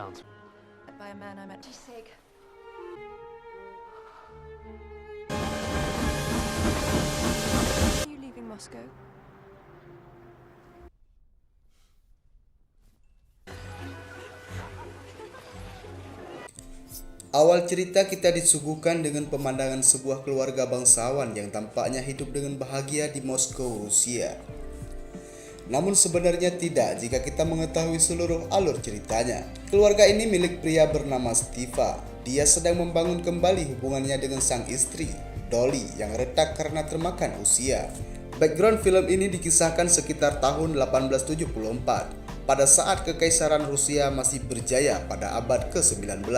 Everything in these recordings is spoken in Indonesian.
sounds. By a man I met. Sake. Are you leaving Moscow? Awal cerita kita disuguhkan dengan pemandangan sebuah keluarga bangsawan yang tampaknya hidup dengan bahagia di Moskow, Rusia. Namun sebenarnya tidak jika kita mengetahui seluruh alur ceritanya. Keluarga ini milik pria bernama Stiva. Dia sedang membangun kembali hubungannya dengan sang istri, Dolly, yang retak karena termakan usia. Background film ini dikisahkan sekitar tahun 1874, pada saat Kekaisaran Rusia masih berjaya pada abad ke-19.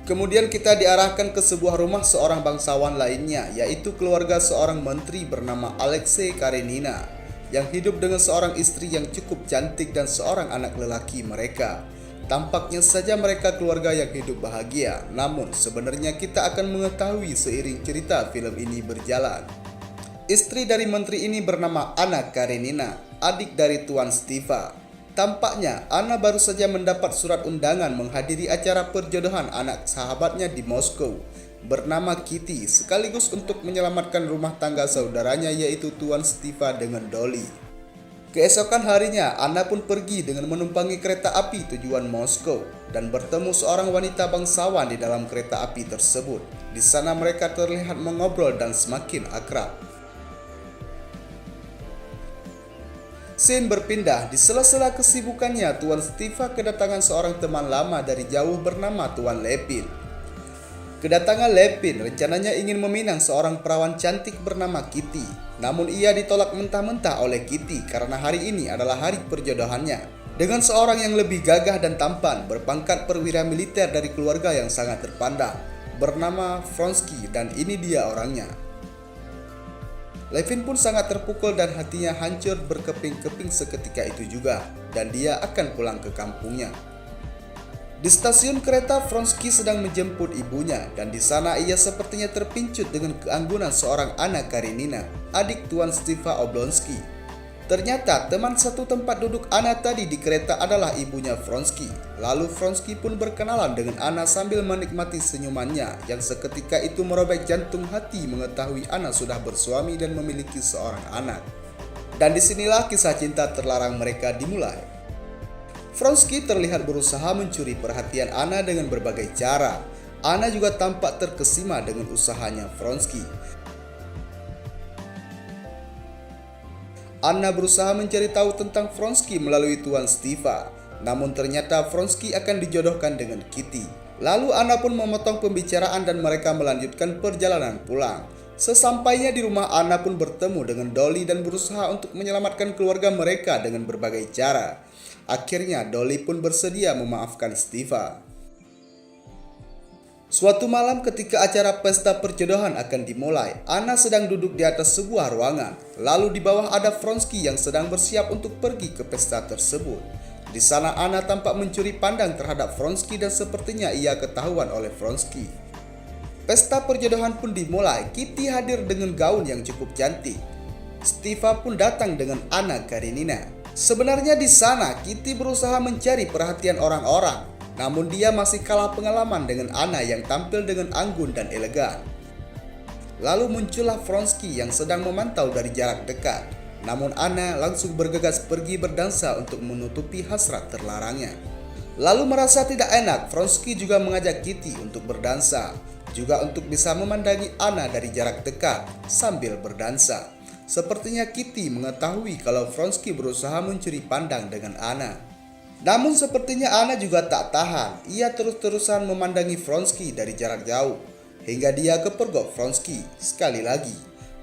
Kemudian kita diarahkan ke sebuah rumah seorang bangsawan lainnya, yaitu keluarga seorang menteri bernama Alexei Karenina, yang hidup dengan seorang istri yang cukup cantik dan seorang anak lelaki mereka. Tampaknya saja mereka keluarga yang hidup bahagia, namun sebenarnya kita akan mengetahui seiring cerita film ini berjalan. Istri dari menteri ini bernama Anna Karenina, adik dari Tuan Stiva. Tampaknya Anna baru saja mendapat surat undangan menghadiri acara perjodohan anak sahabatnya di Moskow bernama Kitty, sekaligus untuk menyelamatkan rumah tangga saudaranya yaitu Tuan Stiva dengan Dolly. Keesokan harinya Anna pun pergi dengan menumpangi kereta api tujuan Moskow dan bertemu seorang wanita bangsawan di dalam kereta api tersebut. Di sana mereka terlihat mengobrol dan semakin akrab. Scene berpindah, di sela-sela kesibukannya Tuan Stiva kedatangan seorang teman lama dari jauh bernama Tuan Lepin. Kedatangan Lepin rencananya ingin meminang seorang perawan cantik bernama Kitty. Namun ia ditolak mentah-mentah oleh Kitty karena hari ini adalah hari perjodohannya dengan seorang yang lebih gagah dan tampan, berpangkat perwira militer dari keluarga yang sangat terpandang bernama Vronsky, dan ini dia orangnya. Levin pun sangat terpukul dan hatinya hancur berkeping-keping seketika itu juga, dan dia akan pulang ke kampungnya. Di stasiun kereta, Vronsky sedang menjemput ibunya, dan di sana ia sepertinya terpincut dengan keanggunan seorang Anna Karenina, adik Tuan Stiva Oblonsky. Ternyata teman satu tempat duduk Anna tadi di kereta adalah ibunya Vronsky. Lalu Vronsky pun berkenalan dengan Anna sambil menikmati senyumannya yang seketika itu merobek jantung hati mengetahui Anna sudah bersuami dan memiliki seorang anak. Dan disinilah kisah cinta terlarang mereka dimulai. Vronsky terlihat berusaha mencuri perhatian Anna dengan berbagai cara. Anna juga tampak terkesima dengan usahanya Vronsky. Anna berusaha mencari tahu tentang Vronsky melalui Tuan Stiva. Namun ternyata Vronsky akan dijodohkan dengan Kitty. Lalu Anna pun memotong pembicaraan dan mereka melanjutkan perjalanan pulang. Sesampainya di rumah, Anna pun bertemu dengan Dolly dan berusaha untuk menyelamatkan keluarga mereka dengan berbagai cara. Akhirnya Dolly pun bersedia memaafkan Stiva. Suatu malam ketika acara pesta perjodohan akan dimulai, Anna sedang duduk di atas sebuah ruangan. Lalu di bawah ada Vronsky yang sedang bersiap untuk pergi ke pesta tersebut. Di sana Anna tampak mencuri pandang terhadap Vronsky dan sepertinya ia ketahuan oleh Vronsky. Pesta perjodohan pun dimulai. Kitty hadir dengan gaun yang cukup cantik. Stiva pun datang dengan Anna Karenina. Sebenarnya di sana Kitty berusaha mencari perhatian orang-orang. Namun dia masih kalah pengalaman dengan Anna yang tampil dengan anggun dan elegan. Lalu muncullah Vronsky yang sedang memantau dari jarak dekat. Namun Anna langsung bergegas pergi berdansa untuk menutupi hasrat terlarangnya. Lalu merasa tidak enak, Vronsky juga mengajak Kitty untuk berdansa, juga untuk bisa memandangi Anna dari jarak dekat sambil berdansa. Sepertinya Kitty mengetahui kalau Vronsky berusaha mencuri pandang dengan Anna. Namun sepertinya Anna juga tak tahan. Ia terus-terusan memandangi Vronsky dari jarak jauh hingga dia kepergok Vronsky sekali lagi.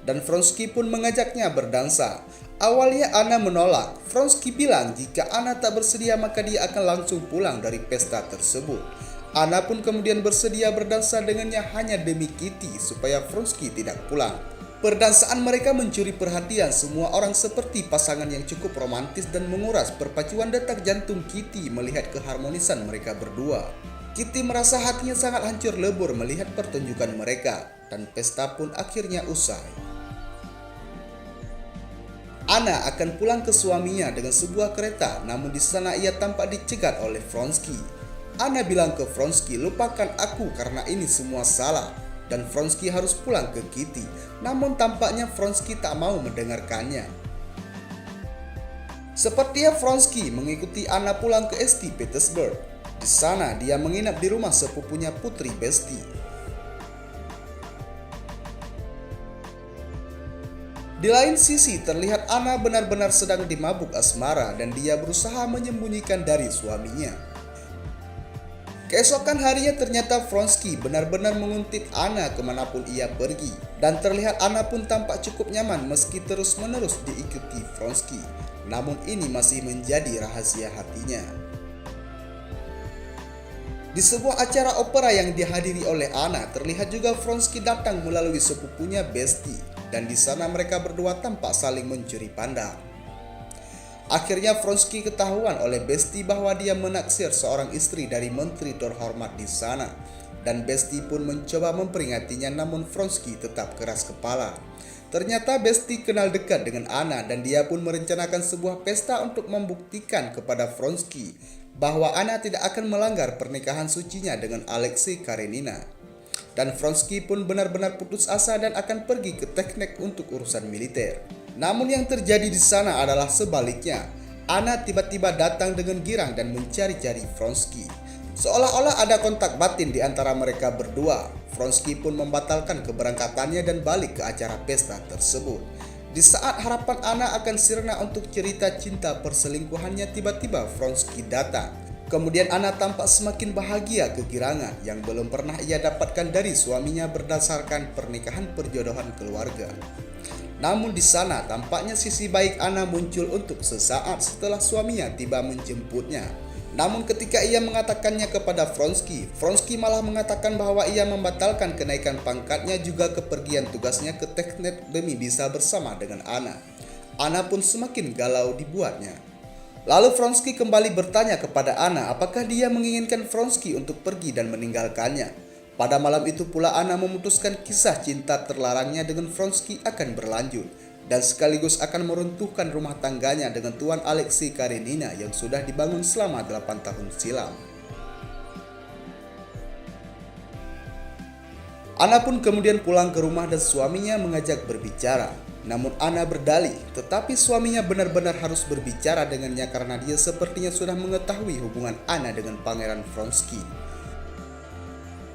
Dan Vronsky pun mengajaknya berdansa. Awalnya Anna menolak. Vronsky bilang jika Anna tak bersedia maka dia akan langsung pulang dari pesta tersebut. Anna pun kemudian bersedia berdansa dengannya hanya demi Kitty supaya Vronsky tidak pulang. Perdansaan mereka mencuri perhatian semua orang seperti pasangan yang cukup romantis dan menguras perpacuan detak jantung Kitty melihat keharmonisan mereka berdua. Kitty merasa hatinya sangat hancur lebur melihat pertunjukan mereka dan pesta pun akhirnya usai. Anna akan pulang ke suaminya dengan sebuah kereta, namun di sana ia tampak dicegat oleh Vronsky. Anna bilang ke Vronsky, lupakan aku karena ini semua salah, dan Vronsky harus pulang ke Kitty. Namun tampaknya Vronsky tak mau mendengarkannya. Sepertinya Vronsky mengikuti Anna pulang ke St. Petersburg. Di sana dia menginap di rumah sepupunya Putri Besti. Di lain sisi terlihat Anna benar-benar sedang dimabuk asmara dan dia berusaha menyembunyikan dari suaminya. Keesokan harinya ternyata Vronsky benar-benar menguntit Anna kemanapun ia pergi. Dan terlihat Anna pun tampak cukup nyaman meski terus-menerus diikuti Vronsky. Namun ini masih menjadi rahasia hatinya. Di sebuah acara opera yang dihadiri oleh Anna, terlihat juga Vronsky datang melalui sepupunya Besti. Dan di sana mereka berdua tampak saling mencuri pandang. Akhirnya Vronsky ketahuan oleh Besti bahwa dia menaksir seorang istri dari menteri terhormat di sana. Dan Besti pun mencoba memperingatinya, namun Vronsky tetap keras kepala. Ternyata Besti kenal dekat dengan Anna dan dia pun merencanakan sebuah pesta untuk membuktikan kepada Vronsky bahwa Anna tidak akan melanggar pernikahan sucinya dengan Alexei Karenina. Dan Vronsky pun benar-benar putus asa dan akan pergi ke teknik untuk urusan militer. Namun yang terjadi di sana adalah sebaliknya. Anna tiba-tiba datang dengan girang dan mencari-cari Vronsky. Seolah-olah ada kontak batin di antara mereka berdua. Vronsky pun membatalkan keberangkatannya dan balik ke acara pesta tersebut. Di saat harapan Anna akan sirna untuk cerita cinta perselingkuhannya, tiba-tiba Vronsky datang. Kemudian Anna tampak semakin bahagia kegirangan yang belum pernah ia dapatkan dari suaminya berdasarkan pernikahan perjodohan keluarga. Namun di sana tampaknya sisi baik Anna muncul untuk sesaat setelah suaminya tiba menjemputnya. Namun ketika ia mengatakannya kepada Vronsky, Vronsky malah mengatakan bahwa ia membatalkan kenaikan pangkatnya juga kepergian tugasnya ke teknik demi bisa bersama dengan Anna. Anna pun semakin galau dibuatnya. Lalu Vronsky kembali bertanya kepada Anna apakah dia menginginkan Vronsky untuk pergi dan meninggalkannya. Pada malam itu pula Anna memutuskan kisah cinta terlarangnya dengan Vronsky akan berlanjut dan sekaligus akan meruntuhkan rumah tangganya dengan Tuan Alexei Karenina yang sudah dibangun selama 8 tahun silam. Anna pun kemudian pulang ke rumah dan suaminya mengajak berbicara. Namun Anna berdalih, tetapi suaminya benar-benar harus berbicara dengannya karena dia sepertinya sudah mengetahui hubungan Anna dengan Pangeran Vronsky.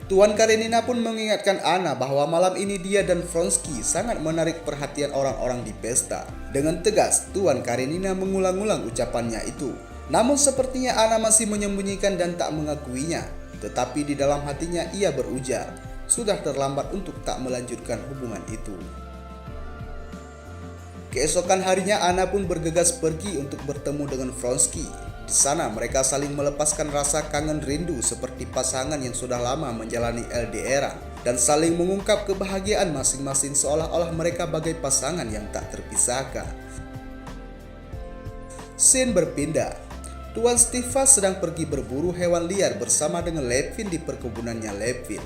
Tuan Karenina pun mengingatkan Anna bahwa malam ini dia dan Vronsky sangat menarik perhatian orang-orang di pesta. Dengan tegas, Tuan Karenina mengulang-ulang ucapannya itu. Namun sepertinya Anna masih menyembunyikan dan tak mengakuinya. Tetapi di dalam hatinya ia berujar, sudah terlambat untuk tak melanjutkan hubungan itu. Keesokan harinya Anna pun bergegas pergi untuk bertemu dengan Vronsky. Di sana mereka saling melepaskan rasa kangen rindu seperti pasangan yang sudah lama menjalani LDR dan saling mengungkap kebahagiaan masing-masing seolah-olah mereka bagai pasangan yang tak terpisahkan. Scene berpindah. Tuan Stiva sedang pergi berburu hewan liar bersama dengan Levin di perkebunannya Levin.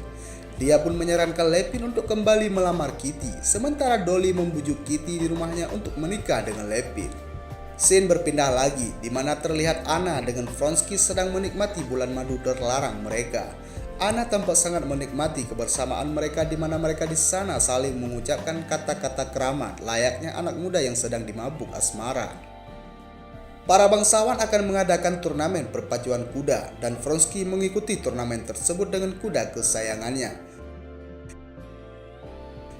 Dia pun menyarankan Levin untuk kembali melamar Kitty, sementara Dolly membujuk Kitty di rumahnya untuk menikah dengan Levin. Scene berpindah lagi, di mana terlihat Anna dengan Vronsky sedang menikmati bulan madu terlarang mereka. Anna tampak sangat menikmati kebersamaan mereka di mana mereka di sana saling mengucapkan kata-kata keramat layaknya anak muda yang sedang dimabuk asmara. Para bangsawan akan mengadakan turnamen perpacuan kuda dan Vronsky mengikuti turnamen tersebut dengan kuda kesayangannya.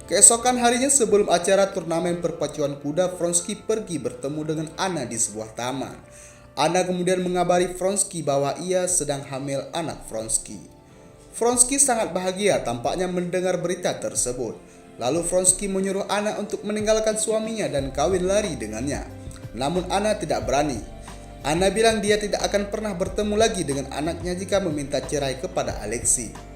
Keesokan harinya sebelum acara turnamen perpacuan kuda, Vronsky pergi bertemu dengan Anna di sebuah taman. Anna kemudian mengabari Vronsky bahwa ia sedang hamil anak Vronsky. Vronsky sangat bahagia tampaknya mendengar berita tersebut. Lalu Vronsky menyuruh Anna untuk meninggalkan suaminya dan kawin lari dengannya. Namun Anna tidak berani. Anna bilang dia tidak akan pernah bertemu lagi dengan anaknya jika meminta cerai kepada Alexei.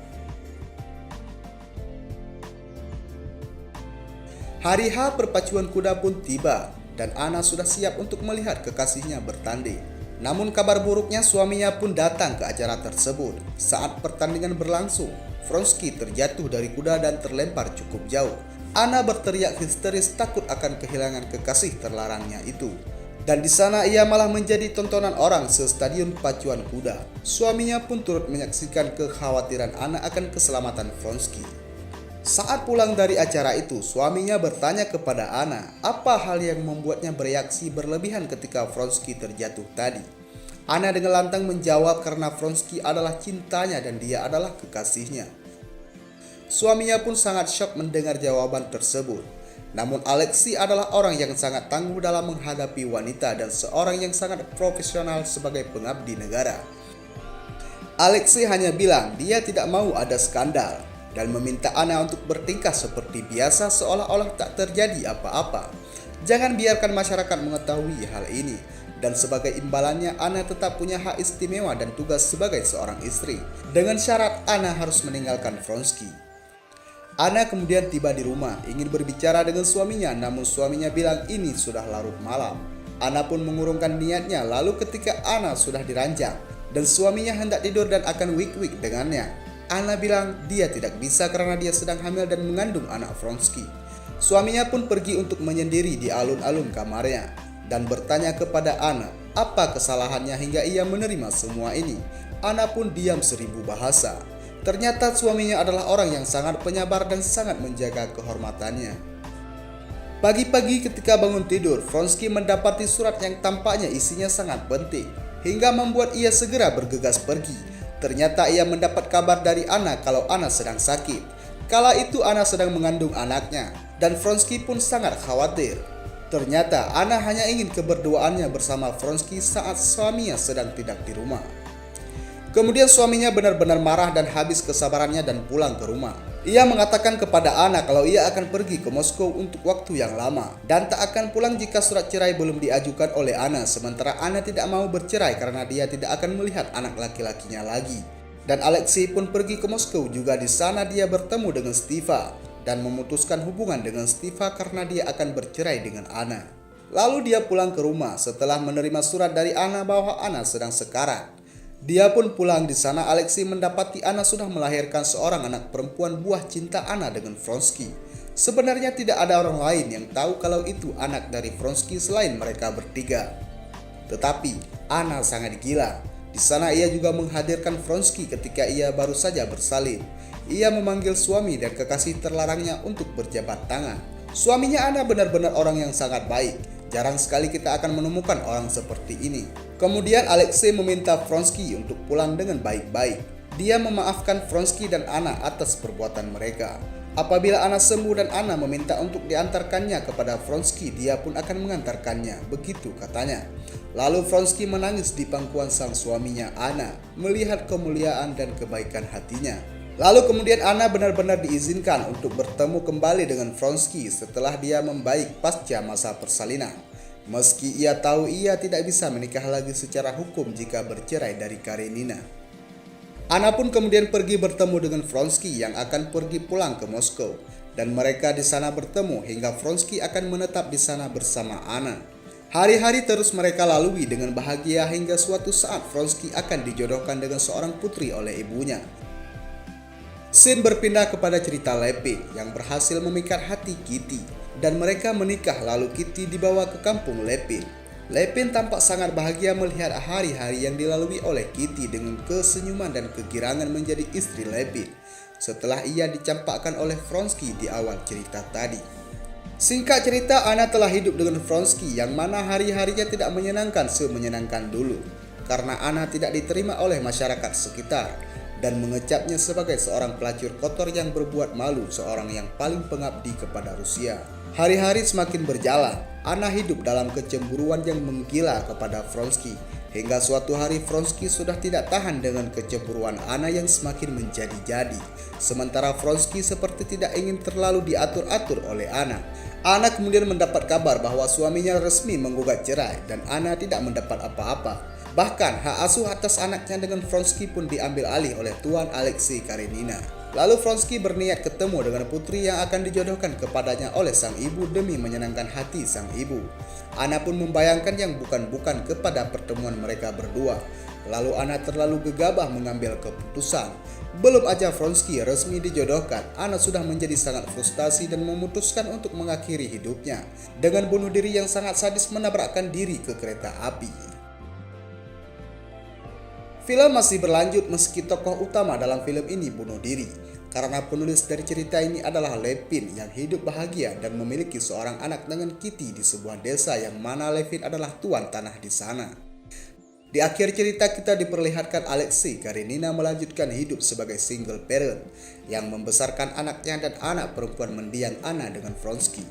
Hari H perpacuan kuda pun tiba dan Anna sudah siap untuk melihat kekasihnya bertanding. Namun kabar buruknya suaminya pun datang ke acara tersebut. Saat pertandingan berlangsung, Vronsky terjatuh dari kuda dan terlempar cukup jauh. Anna berteriak histeris takut akan kehilangan kekasih terlarangnya itu. Dan di sana ia malah menjadi tontonan orang se-stadion pacuan kuda. Suaminya pun turut menyaksikan kekhawatiran Anna akan keselamatan Vronsky. Saat pulang dari acara itu, suaminya bertanya kepada Anna apa hal yang membuatnya bereaksi berlebihan ketika Vronsky terjatuh tadi. Anna dengan lantang menjawab karena Vronsky adalah cintanya dan dia adalah kekasihnya. Suaminya pun sangat syok mendengar jawaban tersebut. Namun Alexei adalah orang yang sangat tangguh dalam menghadapi wanita dan seorang yang sangat profesional sebagai pengabdi negara. Alexei hanya bilang dia tidak mau ada skandal dan meminta Anna untuk bertingkah seperti biasa seolah-olah tak terjadi apa-apa. Jangan biarkan masyarakat mengetahui hal ini. Dan sebagai imbalannya Anna tetap punya hak istimewa dan tugas sebagai seorang istri. Dengan syarat Anna harus meninggalkan Vronsky. Anna kemudian tiba di rumah, ingin berbicara dengan suaminya, namun suaminya bilang ini sudah larut malam. Anna pun mengurungkan niatnya, lalu ketika Anna sudah diranjang dan suaminya hendak tidur dan akan wik-wik dengannya, Anna bilang dia tidak bisa karena dia sedang hamil dan mengandung anak Vronsky. Suaminya pun pergi untuk menyendiri di alun-alun kamarnya dan bertanya kepada Anna apa kesalahannya hingga ia menerima semua ini. Anna pun diam 1000 bahasa. Ternyata suaminya adalah orang yang sangat penyabar dan sangat menjaga kehormatannya. Pagi-pagi ketika bangun tidur, Vronsky mendapati surat yang tampaknya isinya sangat penting, hingga membuat ia segera bergegas pergi. Ternyata ia mendapat kabar dari Anna kalau Anna sedang sakit. Kala itu Anna sedang mengandung anaknya, dan Vronsky pun sangat khawatir. Ternyata Anna hanya ingin keberduaannya bersama Vronsky saat suaminya sedang tidak di rumah. Kemudian suaminya benar-benar marah dan habis kesabarannya dan pulang ke rumah. Ia mengatakan kepada Anna kalau ia akan pergi ke Moskow untuk waktu yang lama dan tak akan pulang jika surat cerai belum diajukan oleh Anna. Sementara Anna tidak mau bercerai karena dia tidak akan melihat anak laki-lakinya lagi. Dan Alexei pun pergi ke Moskow juga. Di sana dia bertemu dengan Stiva dan memutuskan hubungan dengan Stiva karena dia akan bercerai dengan Anna. Lalu dia pulang ke rumah setelah menerima surat dari Anna bahwa Anna sedang sekarat. Dia pun pulang. Di sana Alexei mendapati Anna sudah melahirkan seorang anak perempuan buah cinta Anna dengan Vronsky. Sebenarnya tidak ada orang lain yang tahu kalau itu anak dari Vronsky selain mereka bertiga. Tetapi Anna sangat gila. Di sana ia juga menghadirkan Vronsky ketika ia baru saja bersalin. Ia memanggil suami dan kekasih terlarangnya untuk berjabat tangan. Suaminya Anna benar-benar orang yang sangat baik. Jarang sekali kita akan menemukan orang seperti ini. Kemudian Alexei meminta Vronsky untuk pulang dengan baik-baik. Dia memaafkan Vronsky dan Anna atas perbuatan mereka. Apabila Anna sembuh dan Anna meminta untuk diantarkannya kepada Vronsky, dia pun akan mengantarkannya, begitu katanya. Lalu Vronsky menangis di pangkuan sang suaminya Anna, melihat kemuliaan dan kebaikan hatinya. Lalu kemudian Anna benar-benar diizinkan untuk bertemu kembali dengan Vronsky setelah dia membaik pasca masa persalinan. Meski ia tahu ia tidak bisa menikah lagi secara hukum jika bercerai dari Karenina. Anna pun kemudian pergi bertemu dengan Vronsky yang akan pergi pulang ke Moskow. Dan mereka di sana bertemu hingga Vronsky akan menetap di sana bersama Anna. Hari-hari terus mereka lalui dengan bahagia hingga suatu saat Vronsky akan dijodohkan dengan seorang putri oleh ibunya. Scene berpindah kepada cerita Lepin yang berhasil memikat hati Kitty. Dan mereka menikah lalu Kitty dibawa ke kampung Lepin. Lepin tampak sangat bahagia melihat hari-hari yang dilalui oleh Kitty dengan kesenyuman dan kegirangan menjadi istri Lepin setelah ia dicampakkan oleh Vronsky di awal cerita tadi. Singkat cerita, Anna telah hidup dengan Vronsky yang mana hari-harinya tidak menyenangkan semenyenangkan dulu karena Anna tidak diterima oleh masyarakat sekitar dan mengecapnya sebagai seorang pelacur kotor yang berbuat malu, seorang yang paling pengabdi kepada Rusia. Hari-hari semakin berjalan, Anna hidup dalam kecemburuan yang menggila kepada Vronsky. Hingga suatu hari Vronsky sudah tidak tahan dengan kecemburuan Anna yang semakin menjadi-jadi. Sementara Vronsky seperti tidak ingin terlalu diatur-atur oleh Anna. Anna kemudian mendapat kabar bahwa suaminya resmi menggugat cerai dan Anna tidak mendapat apa-apa. Bahkan hak asuh atas anaknya dengan Vronsky pun diambil alih oleh Tuan Alexei Karenina. Lalu Vronsky berniat ketemu dengan putri yang akan dijodohkan kepadanya oleh sang ibu demi menyenangkan hati sang ibu. Anna pun membayangkan yang bukan-bukan kepada pertemuan mereka berdua. Lalu Anna terlalu gegabah mengambil keputusan. Belum aja Vronsky resmi dijodohkan, Anna sudah menjadi sangat frustasi dan memutuskan untuk mengakhiri hidupnya dengan bunuh diri yang sangat sadis, menabrakkan diri ke kereta api. Film masih berlanjut meski tokoh utama dalam film ini bunuh diri, karena penulis dari cerita ini adalah Levin yang hidup bahagia dan memiliki seorang anak dengan Kitty di sebuah desa yang mana Levin adalah tuan tanah di sana. Di akhir cerita kita diperlihatkan Alexei Karenina melanjutkan hidup sebagai single parent yang membesarkan anaknya dan anak perempuan mendiang Anna dengan Vronsky.